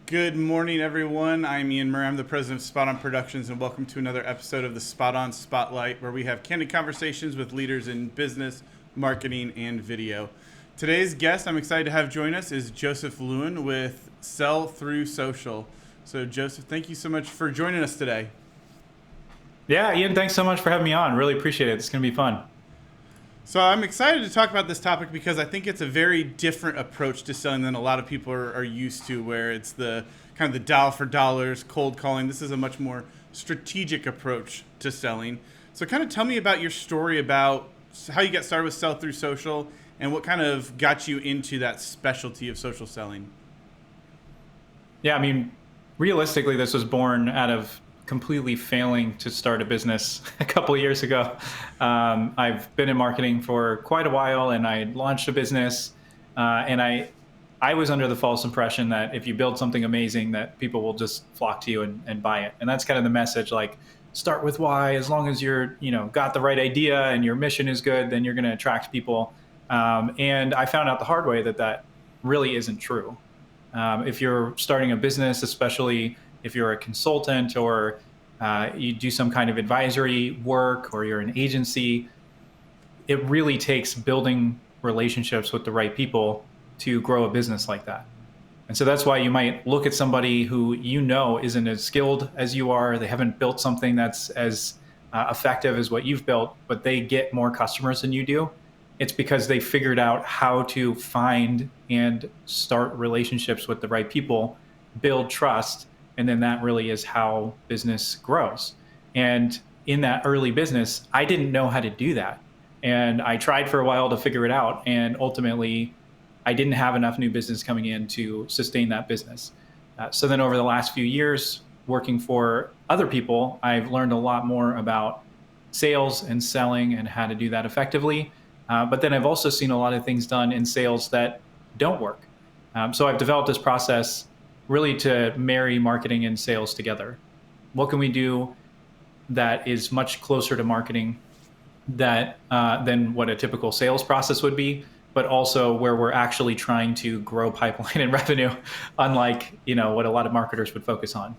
Good morning, everyone. I'm Ian Murray. I'm the president of Spot On Productions, and welcome to another episode of the Spot On Spotlight, where we have candid conversations with leaders in business, marketing, and video. Today's guest I'm excited to have join us is Joseph Lewin with Sell Through Social. So, Joseph, thank you so much for joining us today. Yeah, Ian, thanks so much for having me on. Really appreciate it. It's going to be fun. So I'm excited to talk about this topic because I think it's a very different approach to selling than a lot of people are used to, where it's the kind of the dollar for dollars, cold calling. This is a much more strategic approach to selling. So kind of tell me about your story about how you got started with Sell Through Social and what kind of got you into that specialty of social selling. Yeah, I mean, realistically, this was born out of completely failing to start a business a couple of years ago. I've been in marketing for quite a while, and I launched a business, and I was under the false impression that if you build something amazing, that people will just flock to you and buy it. And that's kind of the message, like, start with why. As long as you're, got the right idea and your mission is good, then you're going to attract people. And I found out the hard way that really isn't true. If you're starting a business, especially if you're a consultant or you do some kind of advisory work or you're an agency, it really takes building relationships with the right people to grow a business like that. And so that's why you might look at somebody who isn't as skilled as you are. They haven't built something that's as effective as what you've built, but they get more customers than you do. It's because they figured out how to find and start relationships with the right people, build trust, and then that really is how business grows. And in that early business, I didn't know how to do that. And I tried for a while to figure it out. And ultimately, I didn't have enough new business coming in to sustain that business. So then over the last few years, working for other people, I've learned a lot more about sales and selling and how to do that effectively. But then I've also seen a lot of things done in sales that don't work. So I've developed this process really to marry marketing and sales together. What can we do that is much closer to marketing than what a typical sales process would be, but also where we're actually trying to grow pipeline and revenue, unlike what a lot of marketers would focus on.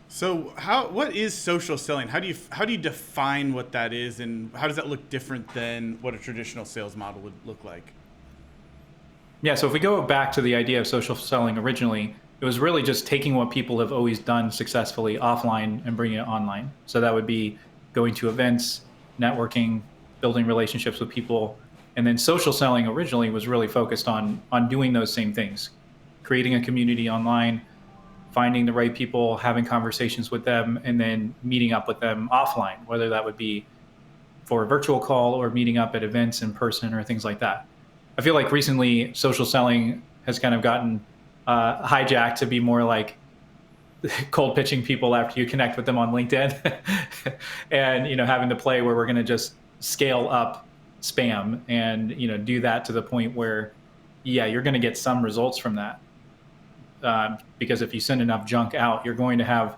So what is social selling? How do you define what that is, and how does that look different than what a traditional sales model would look like? Yeah, so if we go back to the idea of social selling originally, it was really just taking what people have always done successfully offline and bringing it online. So that would be going to events, networking, building relationships with people. And then social selling originally was really focused on doing those same things, creating a community online, finding the right people, having conversations with them, and then meeting up with them offline, whether that would be for a virtual call or meeting up at events in person or things like that. I feel like recently social selling has kind of gotten hijacked to be more like cold pitching people after you connect with them on LinkedIn and, having to play where we're going to just scale up spam and, do that to the point where, yeah, you're going to get some results from that. Because if you send enough junk out, you're going to have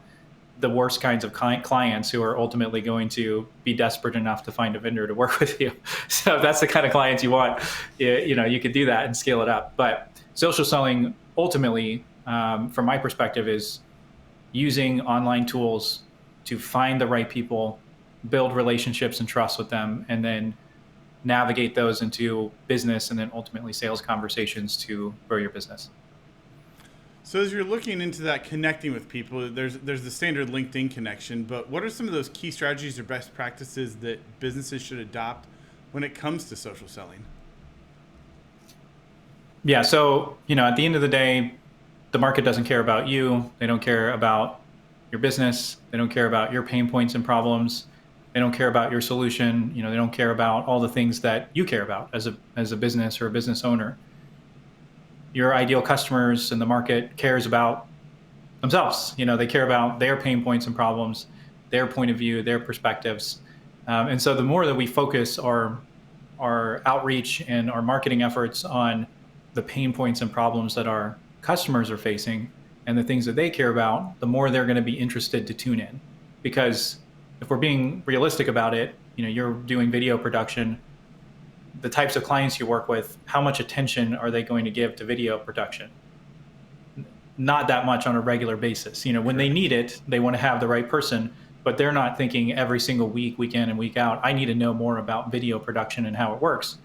the worst kinds of clients who are ultimately going to be desperate enough to find a vendor to work with you. So if that's the kind of clients you want, you could do that and scale it up. But social selling ultimately, from my perspective, is using online tools to find the right people, build relationships and trust with them, and then navigate those into business and then ultimately sales conversations to grow your business. So as you're looking into that connecting with people, there's the standard LinkedIn connection, but what are some of those key strategies or best practices that businesses should adopt when it comes to social selling? Yeah, so, at the end of the day, the market doesn't care about you. They don't care about your business. They don't care about your pain points and problems. They don't care about your solution. They don't care about all the things that you care about as a business or a business owner. Your ideal customers and the market cares about themselves. They care about their pain points and problems, their point of view, their perspectives. And so the more that we focus our outreach and our marketing efforts on the pain points and problems that our customers are facing and the things that they care about, the more they're going to be interested to tune in. Because if we're being realistic about it, you're doing video production, the types of clients you work with, how much attention are they going to give to video production? not that much on a regular basis. When they need it, they want to have the right person, but they're not thinking every single week, week in and week out, I need to know more about video production and how it works.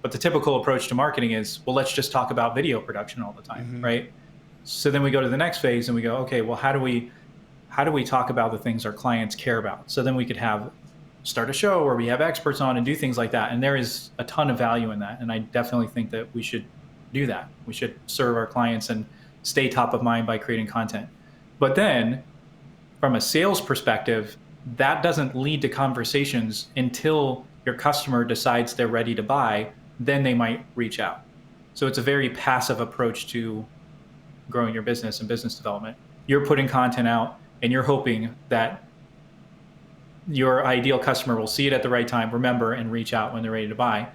But the typical approach to marketing is, well, let's just talk about video production all the time, right? So then we go to the next phase and we go, okay, well, how do we talk about the things our clients care about? So then we could start a show where we have experts on and do things like that. And there is a ton of value in that. And I definitely think that we should do that. We should serve our clients and stay top of mind by creating content. But then from a sales perspective, that doesn't lead to conversations until your customer decides they're ready to buy. Then they might reach out. So it's a very passive approach to growing your business and business development. You're putting content out and you're hoping that your ideal customer will see it at the right time, remember, and reach out when they're ready to buy.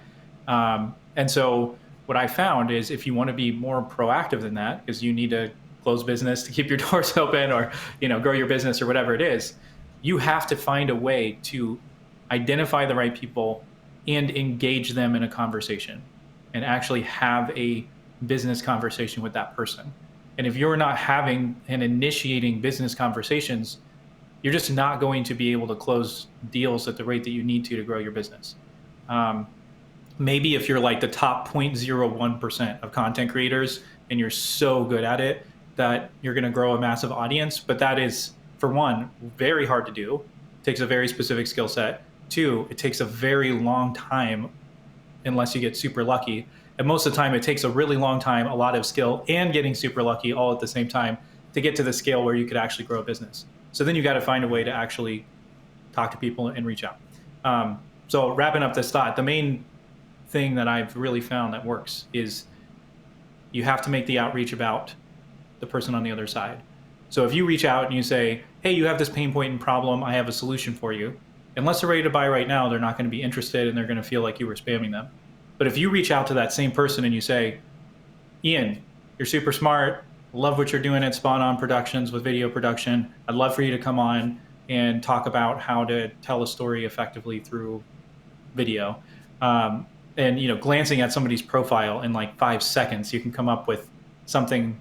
And so what I found is, if you want to be more proactive than that, because you need to close business to keep your doors open, or grow your business or whatever it is, you have to find a way to identify the right people and engage them in a conversation and actually have a business conversation with that person. And if you're not having and initiating business conversations, you're just not going to be able to close deals at the rate that you need to grow your business. Maybe if you're like the top 0.01% of content creators and you're so good at it that you're going to grow a massive audience, but that is, for one, very hard to do. It takes a very specific skill set. Two, it takes a very long time unless you get super lucky. And most of the time, it takes a really long time, a lot of skill, and getting super lucky all at the same time to get to the scale where you could actually grow a business. So then you got to find a way to actually talk to people and reach out. So wrapping up this thought, the main thing that I've really found that works is you have to make the outreach about the person on the other side. So if you reach out and you say, hey, you have this pain point and problem, I have a solution for you. Unless they're ready to buy right now, they're not going to be interested and they're going to feel like you were spamming them. But if you reach out to that same person and you say, Ian, you're super smart, love what you're doing at Spawn On Productions with video production. I'd love for you to come on and talk about how to tell a story effectively through video. And glancing at somebody's profile in like 5 seconds, you can come up with something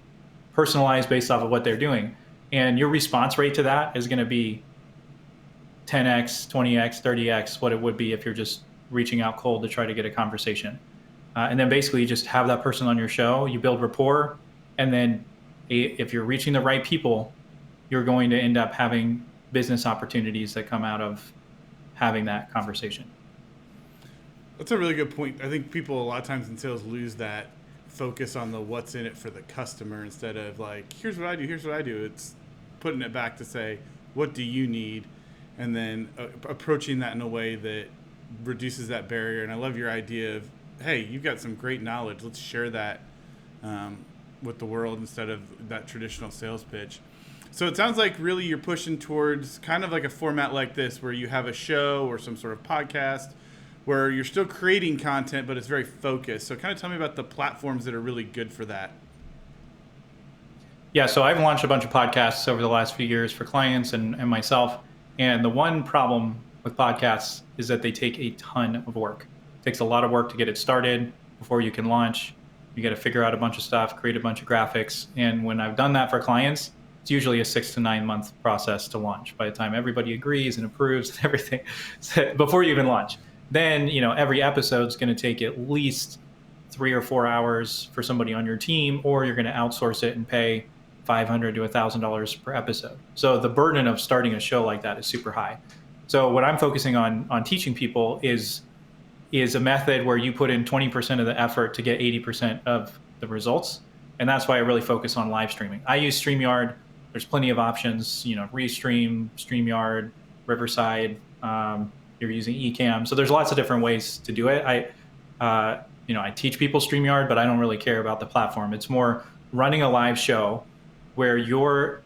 personalized based off of what they're doing. And your response rate to that is going to be 10x, 20x, 30x what it would be if you're just reaching out cold to try to get a conversation. And then basically you just have that person on your show, you build rapport, and then if you're reaching the right people, you're going to end up having business opportunities that come out of having that conversation. That's a really good point. I think people a lot of times in sales lose that focus on the what's in it for the customer instead of like, here's what I do. It's putting it back to say, what do you need? And then approaching that in a way that reduces that barrier. And I love your idea of, hey, you've got some great knowledge. Let's share that with the world instead of that traditional sales pitch. So it sounds like really you're pushing towards kind of like a format like this where you have a show or some sort of podcast where you're still creating content, but it's very focused. So kind of tell me about the platforms that are really good for that. Yeah, so I've launched a bunch of podcasts over the last few years for clients and myself. And the one problem with podcasts is that they take a ton of work. It takes a lot of work to get it started before you can launch. You got to figure out a bunch of stuff, create a bunch of graphics. And when I've done that for clients, it's usually a 6 to 9 month process to launch by the time everybody agrees and approves and everything before you even launch. Then, every episode is going to take at least 3 or 4 hours for somebody on your team, or you're going to outsource it and pay $500 to $1,000 per episode. So the burden of starting a show like that is super high. So what I'm focusing on teaching people is a method where you put in 20% of the effort to get 80% of the results. And that's why I really focus on live streaming. I use StreamYard. There's plenty of options, Restream, StreamYard, Riverside, you're using Ecamm. So there's lots of different ways to do it. I teach people StreamYard, but I don't really care about the platform. It's more running a live show where you're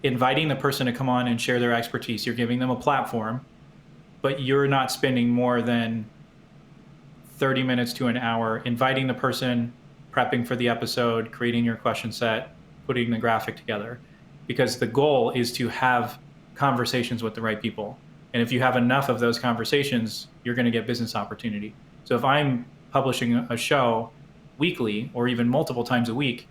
inviting the person to come on and share their expertise. You're giving them a platform, but you're not spending more than 30 minutes to an hour inviting the person, prepping for the episode, creating your question set, putting the graphic together. Because the goal is to have conversations with the right people. And if you have enough of those conversations, you're going to get business opportunity. So if I'm publishing a show weekly or even multiple times a week,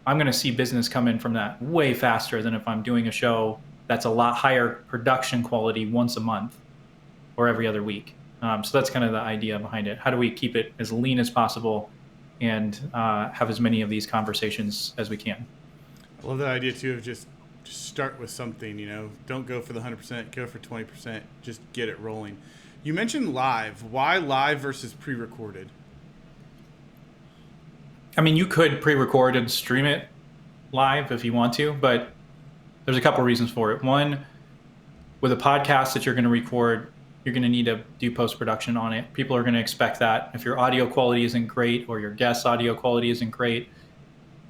I'm going to see business come in from that way faster than if I'm doing a show that's a lot higher production quality once a month or every other week. So that's kind of the idea behind it. How do we keep it as lean as possible and have as many of these conversations as we can? I love that idea too of just start with something. Don't go for the 100%, go for 20%. Just get it rolling. You mentioned live. Why live versus pre-recorded? I mean, you could pre-record and stream it live if you want to, but there's a couple reasons for it. One, with a podcast that you're going to record, you're going to need to do post-production on it. People are going to expect that. If your audio quality isn't great or your guest's audio quality isn't great,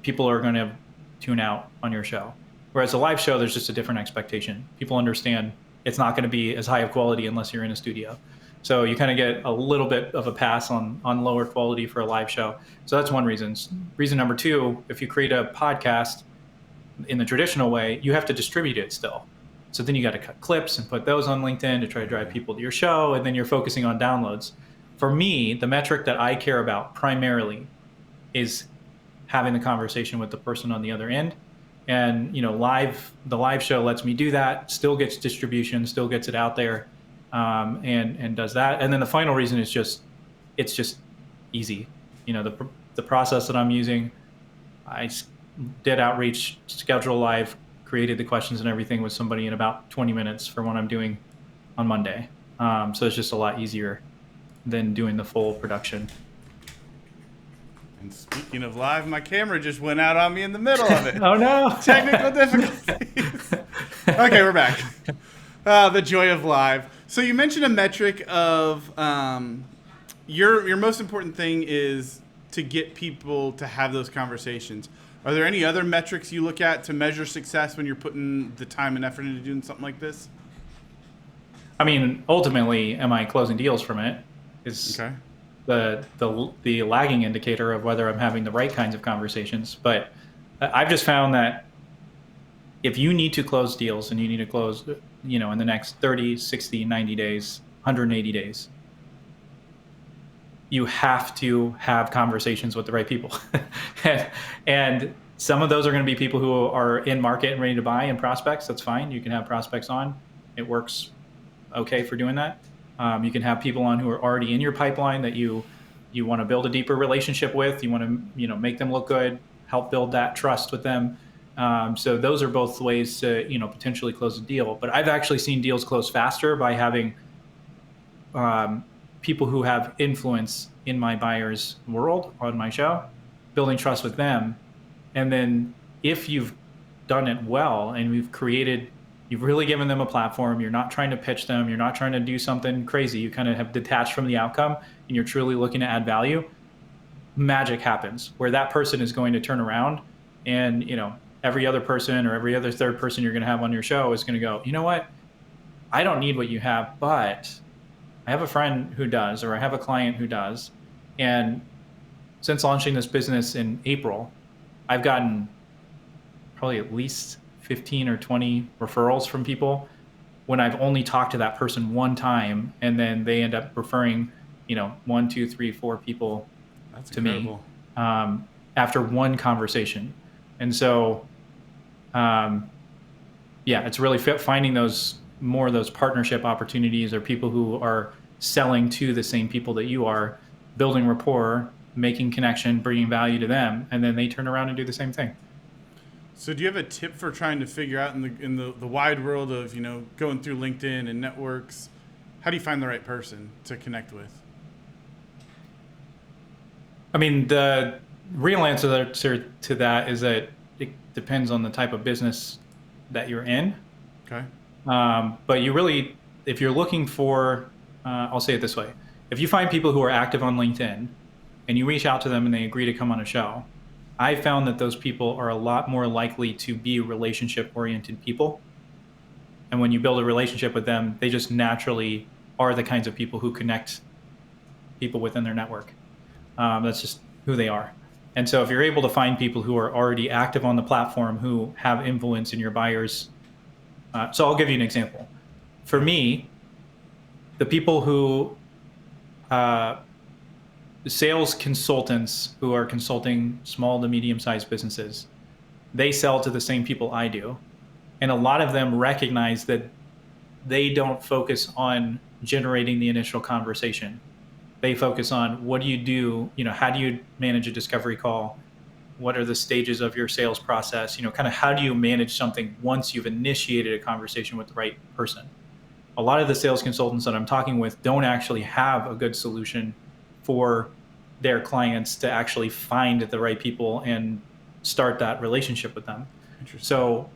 people are going to tune out on your show. Whereas a live show, there's just a different expectation. People understand it's not going to be as high of quality unless you're in a studio. So you kind of get a little bit of a pass on lower quality for a live show. So that's one reason. Reason number two, if you create a podcast in the traditional way, you have to distribute it still. So then you got to cut clips and put those on LinkedIn to try to drive people to your show, and then you're focusing on downloads. For me, the metric that I care about primarily is having the conversation with the person on the other end. And the live show lets me do that, still gets distribution, still gets it out there, and does that. And then the final reason is it's just easy. The process that I'm using, I did outreach, schedule live, created the questions and everything with somebody in about 20 minutes for what I'm doing on Monday. So it's just a lot easier than doing the full production. And speaking of live, my camera just went out on me in the middle of it. Oh no! Technical difficulties. Okay, we're back. The joy of live. So you mentioned a metric of your most important thing is to get people to have those conversations. Are there any other metrics you look at to measure success when you're putting the time and effort into doing something like this? I mean, ultimately, am I closing deals from it? Is okay. The lagging indicator of whether I'm having the right kinds of conversations. But I've just found that if you need to close deals and you need to close, in the next 30, 60, 90 days, 180 days, you have to have conversations with the right people. And some of those are going to be people who are in market and ready to buy and prospects. That's fine. You can have prospects on. It works okay for doing that. You can have people on who are already in your pipeline that you want to build a deeper relationship with. You want to make them look good, help build that trust with them. So those are both ways to potentially close a deal. But I've actually seen deals close faster by having people who have influence in my buyer's world on my show, building trust with them. And then if you've done it well and you've really given them a platform, you're not trying to pitch them, you're not trying to do something crazy, you kind of have detached from the outcome and you're truly looking to add value, magic happens where that person is going to turn around and, every other person or every other third person you're going to have on your show is going to go, you know what? I don't need what you have, but I have a friend who does, or I have a client who does. And since launching this business in April, I've gotten probably at least 15 or 20 referrals from people when I've only talked to that person one time, and then they end up referring, 1, 2, 3, 4 people to me after one conversation. And so, it's really finding more of those partnership opportunities or people who are selling to the same people that you are, building rapport, making connection, bringing value to them, and then they turn around and do the same thing. So do you have a tip for trying to figure out in the wide world of, going through LinkedIn and networks, how do you find the right person to connect with? I mean, the real answer to that is that it depends on the type of business that you're in. Okay. But if you're looking for, I'll say it this way. If you find people who are active on LinkedIn and you reach out to them and they agree to come on a show, I found that those people are a lot more likely to be relationship-oriented people. And when you build a relationship with them, they just naturally are the kinds of people who connect people within their network. That's just who they are. And so if you're able to find people who are already active on the platform, who have influence in your buyers. So I'll give you an example. For me, the people who, sales consultants who are consulting small to medium-sized businesses, they sell to the same people I do. And a lot of them recognize that they don't focus on generating the initial conversation. They focus on what do you do, how do you manage a discovery call? What are the stages of your sales process? Kind of how do you manage something once you've initiated a conversation with the right person? A lot of the sales consultants that I'm talking with don't actually have a good solution for their clients to actually find the right people and start that relationship with them. Interesting. So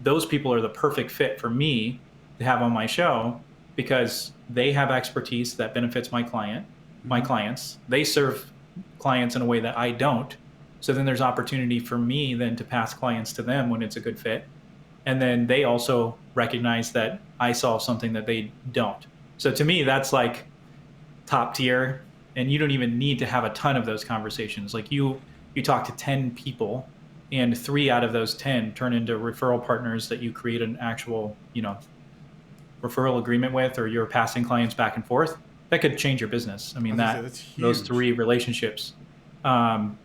those people are the perfect fit for me to have on my show because they have expertise that benefits my clients. They serve clients in a way that I don't. So then there's opportunity for me then to pass clients to them when it's a good fit. And then they also recognize that I solve something that they don't. So to me, that's like top tier. And you don't even need to have a ton of those conversations. Like you talk to 10 people and 3 out of those 10 turn into referral partners that you create an actual, referral agreement with, or you're passing clients back and forth. That could change your business. I mean, That's those huge. 3 relationships. And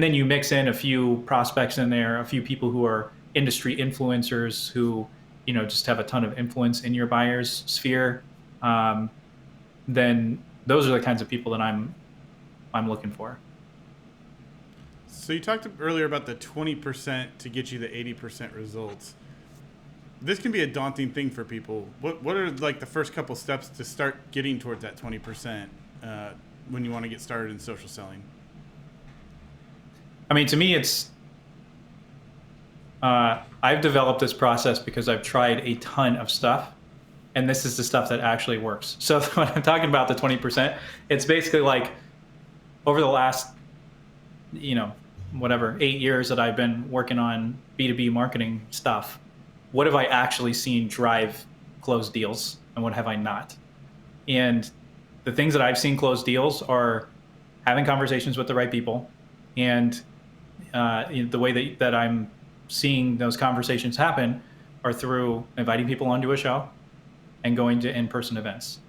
then you mix in a few prospects in there, a few people who are industry influencers who, just have a ton of influence in your buyer's sphere. Then those are the kinds of people that I'm looking for. So you talked earlier about the 20% to get you the 80% results. This can be a daunting thing for people. What are like the first couple steps to start getting towards that 20% when you want to get started in social selling? I mean, to me, it's I've developed this process because I've tried a ton of stuff, and this is the stuff that actually works. So when I'm talking about the 20%, it's basically like over the last, whatever, 8 years that I've been working on B2B marketing stuff, what have I actually seen drive closed deals and what have I not? And the things that I've seen close deals are having conversations with the right people. And the way that I'm seeing those conversations happen are through inviting people onto a show and going to in-person events.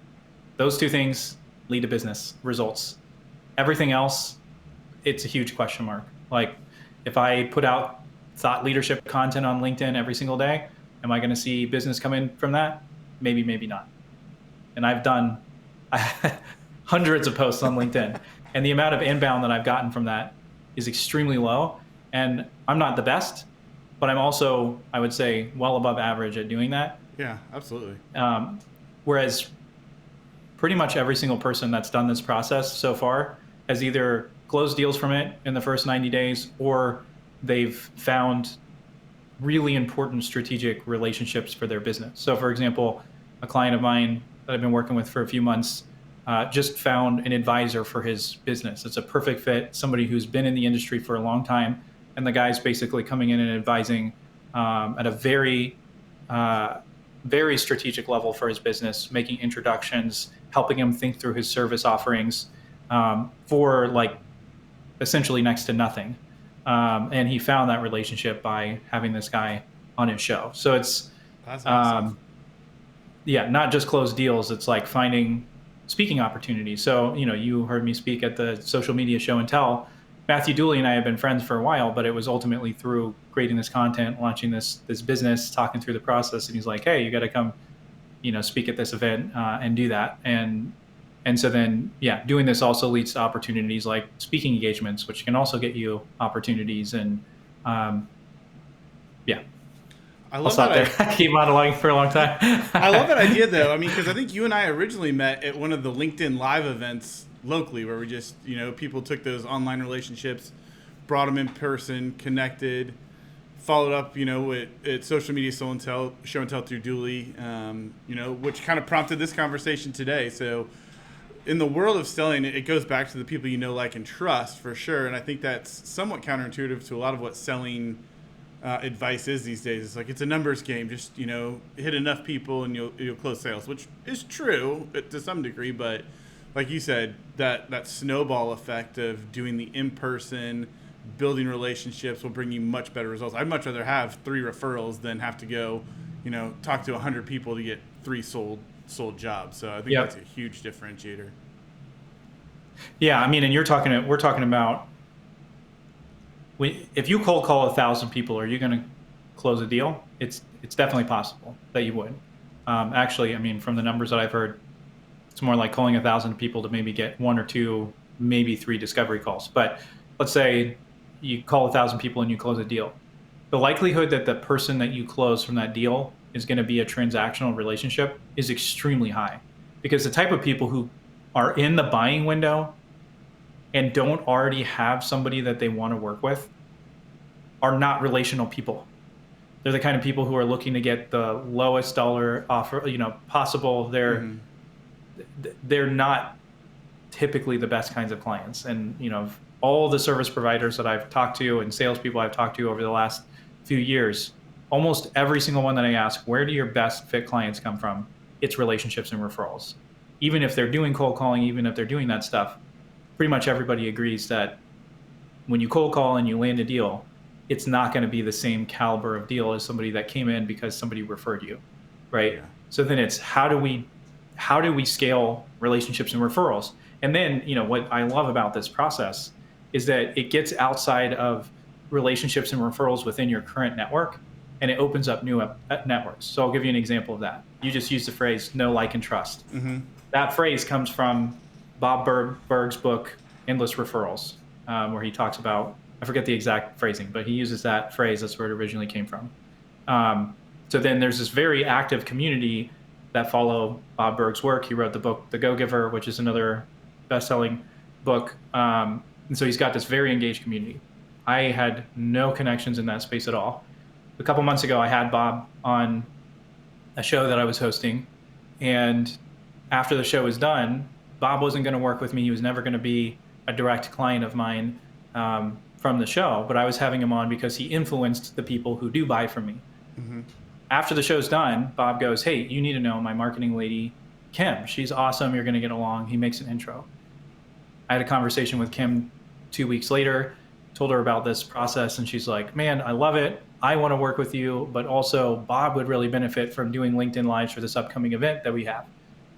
Those 2 things lead to business results. Everything else, it's a huge question mark. Like if I put out thought leadership content on LinkedIn every single day, am I going to see business come in from that? Maybe, maybe not. And I've done hundreds of posts on LinkedIn, and the amount of inbound that I've gotten from that is extremely low. And I'm not the best, but I'm also, I would say, well above average at doing that. Yeah, absolutely. Whereas pretty much every single person that's done this process so far has either closed deals from it in the first 90 days, or they've found really important strategic relationships for their business. So for example, a client of mine that I've been working with for a few months just found an advisor for his business. It's a perfect fit, somebody who's been in the industry for a long time. And the guy's basically coming in and advising at a very, very strategic level for his business, making introductions, helping him think through his service offerings for like essentially next to nothing. And he found that relationship by having this guy on his show. So it's, That's awesome. not just closed deals. It's like finding speaking opportunities. So, you heard me speak at the social media show and tell. Matthew Dooley and I have been friends for a while, but it was ultimately through creating this content, launching this business, talking through the process. And he's like, hey, you got to come, speak at this event and do that. And so then, doing this also leads to opportunities like speaking engagements, which can also get you opportunities. And I I'll love stop that. there. I keep monologuing for a long time. I love that idea, though. I mean, because I think you and I originally met at one of the LinkedIn Live events locally, where we just, people took those online relationships, brought them in person, connected, followed up, at social media show and tell through Dooley, which kind of prompted this conversation today. So in the world of selling, it goes back to the people you know, like, and trust for sure. And I think that's somewhat counterintuitive to a lot of what selling advice is these days. It's like it's a numbers game. Just hit enough people and you'll close sales, which is true to some degree. But like you said, that snowball effect of doing the in-person, building relationships will bring you much better results. I'd much rather have 3 referrals than have to go, talk to 100 people to get 3 sold jobs. So I think that's a huge differentiator. Yeah, I mean, and we're talking about if you cold call 1,000 people, are you going to close a deal? It's definitely possible that you would. Actually, I mean, from the numbers that I've heard, it's more like calling 1,000 people to maybe get one or two, maybe three discovery calls. But let's say you call 1,000 people and you close a deal. The likelihood that the person that you close from that deal is going to be a transactional relationship is extremely high, because the type of people who are in the buying window and don't already have somebody that they want to work with are not relational people. They're the kind of people who are looking to get the lowest dollar offer, possible. They're not typically the best kinds of clients. And all the service providers that I've talked to and salespeople I've talked to over the last few years, almost every single one that I ask, where do your best fit clients come from? It's relationships and referrals. Even if they're doing cold calling, even if they're doing that stuff, pretty much everybody agrees that when you cold call and you land a deal, it's not going to be the same caliber of deal as somebody that came in because somebody referred you, right? Yeah. So then it's how do we scale relationships and referrals? And then, what I love about this process is that it gets outside of relationships and referrals within your current network, and it opens up new networks. So I'll give you an example of that. You just used the phrase "know, like, and trust." Mm-hmm. That phrase comes from Bob Berg's book, Endless Referrals, where he talks about, I forget the exact phrasing, but he uses that phrase. That's where it originally came from. So then there's this very active community that follow Bob Berg's work. He wrote the book, The Go-Giver, which is another best-selling book. And so he's got this very engaged community. I had no connections in that space at all. A couple months ago, I had Bob on a show that I was hosting. And after the show was done, Bob wasn't going to work with me. He was never going to be a direct client of mine from the show, but I was having him on because he influenced the people who do buy from me. Mm-hmm. After the show's done, Bob goes, "Hey, you need to know my marketing lady, Kim. She's awesome. You're going to get along." He makes an intro. I had a conversation with Kim 2 weeks later, told her about this process, and she's like, "Man, I love it. I want to work with you, but also Bob would really benefit from doing LinkedIn Lives for this upcoming event that we have."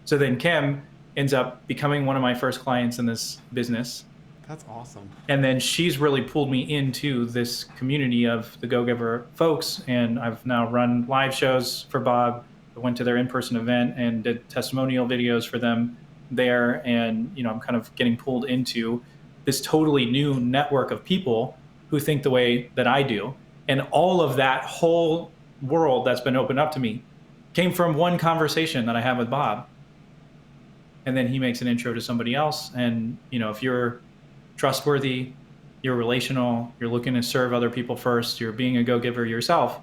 So then Kim ends up becoming one of my first clients in this business. That's awesome. And then she's really pulled me into this community of the Go-Giver folks. And I've now run live shows for Bob. I went to their in-person event and did testimonial videos for them there. And, I'm kind of getting pulled into this totally new network of people who think the way that I do. And all of that whole world that's been opened up to me came from one conversation that I had with Bob. And then he makes an intro to somebody else. And, if you're trustworthy, you're relational, you're looking to serve other people first, you're being a go-giver yourself,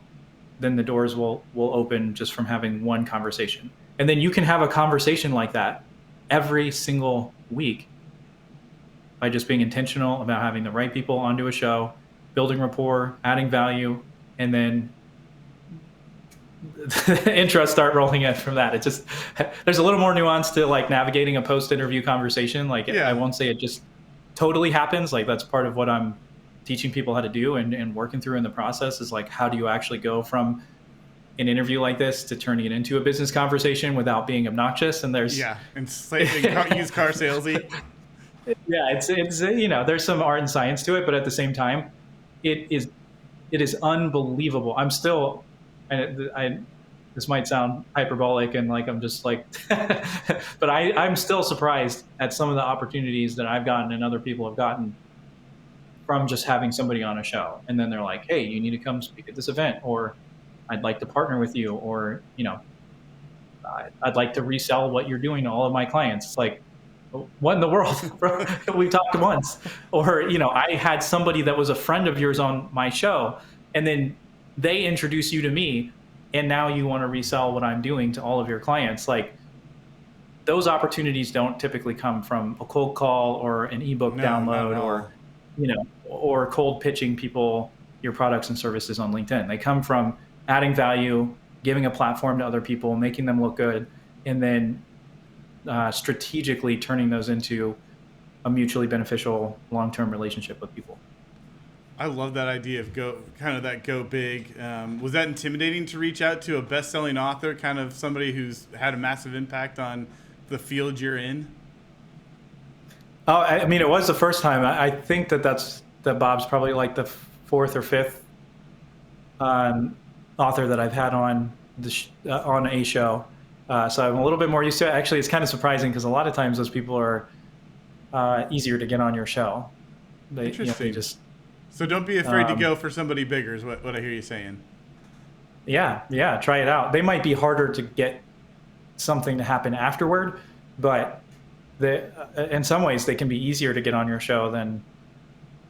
then the doors will open just from having one conversation. And then you can have a conversation like that every single week by just being intentional about having the right people onto a show, building rapport, adding value, and then intros start rolling in from that. It just, there's a little more nuance to like navigating a post-interview conversation. Like, I won't say it just totally happens. Like, that's part of what I'm teaching people how to do and working through in the process is like, how do you actually go from an interview like this to turning it into a business conversation without being obnoxious? And there's and used car salesy. Yeah, it's there's some art and science to it, but at the same time, it is unbelievable. I'm still, this might sound hyperbolic and like I'm just like, but I'm still surprised at some of the opportunities that I've gotten and other people have gotten from just having somebody on a show. And then they're like, "Hey, you need to come speak at this event," or "I'd like to partner with you," or, "I'd like to resell what you're doing to all of my clients." It's like, what in the world? We've talked once. Or, I had somebody that was a friend of yours on my show, and then they introduce you to me, and now you want to resell what I'm doing to all of your clients. Like, those opportunities don't typically come from a cold call or an ebook download or cold pitching people your products and services on LinkedIn. They come from adding value, giving a platform to other people, making them look good, and then strategically turning those into a mutually beneficial long-term relationship with people. I love that idea of go big. Was that intimidating to reach out to a best-selling author, kind of somebody who's had a massive impact on the field you're in? Oh, I mean, it was the first time. I think that's that Bob's probably like the fourth or fifth author that I've had on on a show. So I'm a little bit more used to it. Actually, it's kind of surprising because a lot of times those people are easier to get on your show. Interesting. They just So don't be afraid to go for somebody bigger is what I hear you saying. yeah, try it out. They might be harder to get something to happen afterward, but in some ways they can be easier to get on your show than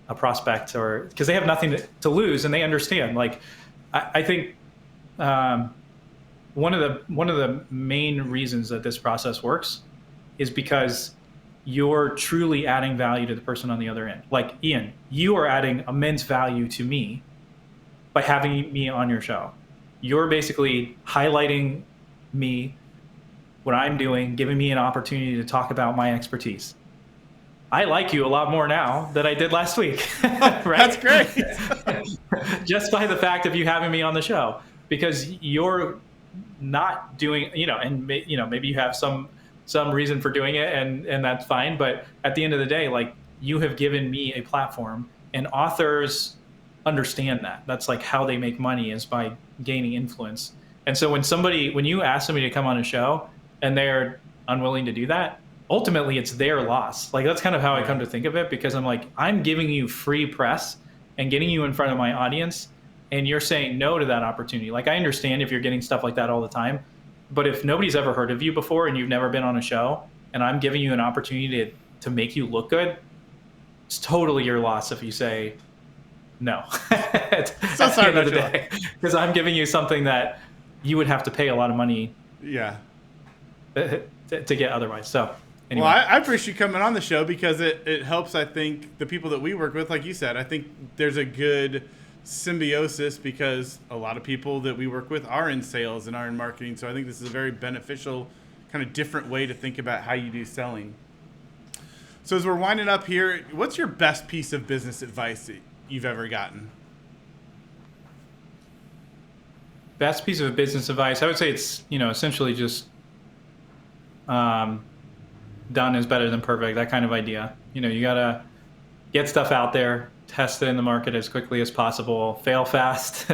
a prospect, or because they have nothing to lose and they understand. Like I think one of the main reasons that this process works is because you're truly adding value to the person on the other end. Like Ian, you are adding immense value to me by having me on your show. You're basically highlighting me, what I'm doing, giving me an opportunity to talk about my expertise. I like you a lot more now than I did last week. Right? That's great. Just by the fact of you having me on the show, because you're not doing, and maybe you have some reason for doing it, and that's fine. But at the end of the day, like, you have given me a platform, and authors understand that. That's like how they make money, is by gaining influence. And so when you ask somebody to come on a show and they're unwilling to do that, ultimately it's their loss. Like, that's kind of how I come to think of it, because I'm like, I'm giving you free press and getting you in front of my audience, and you're saying no to that opportunity. Like, I understand if you're getting stuff like that all the time, but if nobody's ever heard of you before and you've never been on a show, and I'm giving you an opportunity to make you look good, it's totally your loss if you say no. So sorry about that. Because I'm giving you something that you would have to pay a lot of money to get otherwise. So anyway. Well, I appreciate you coming on the show, because it helps, I think, the people that we work with. Like you said, I think there's a good symbiosis, because a lot of people that we work with are in sales and are in marketing. So I think this is a very beneficial, kind of different way to think about how you do selling. So as we're winding up here, what's your best piece of business advice that you've ever gotten? Best piece of business advice, I would say it's, essentially just done is better than perfect, that kind of idea. You got to get stuff out there, test it in the market as quickly as possible, fail fast,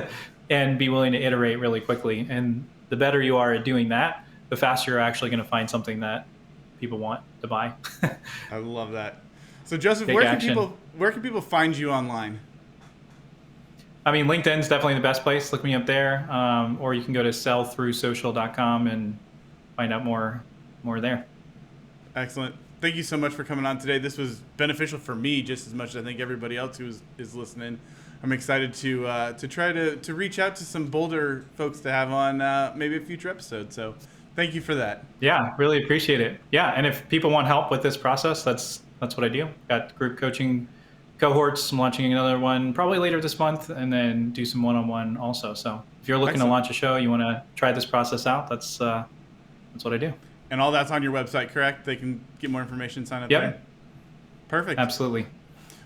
and be willing to iterate really quickly. And the better you are at doing that, the faster you're actually going to find something that people want to buy. I love that. So Joseph, where can people find you online? I mean, LinkedIn's definitely the best place. Look me up there. Or you can go to sellthroughsocial.com and find out more there. Excellent. Thank you so much for coming on today. This was beneficial for me just as much as I think everybody else who is listening. I'm excited to try to reach out to some bolder folks to have on maybe a future episode. So thank you for that. Yeah, really appreciate it. Yeah, and if people want help with this process, that's what I do. Got group coaching cohorts. I'm launching another one probably later this month, and then do some one-on-one also. So if you're looking to launch a show, you want to try this process out, that's what I do. And all that's on your website, correct? They can get more information, sign up there? Perfect. Absolutely.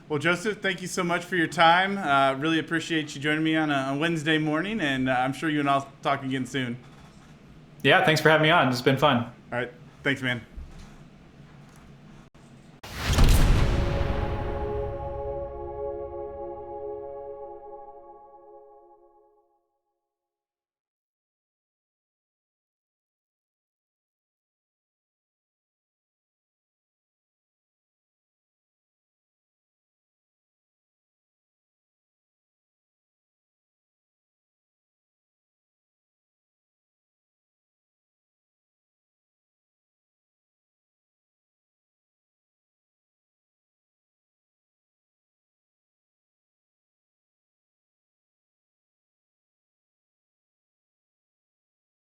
Well, Joseph, thank you so much for your time. Really appreciate you joining me on a Wednesday morning, and I'm sure you and I'll talk again soon. Yeah, thanks for having me on. It's been fun. All right. Thanks, man.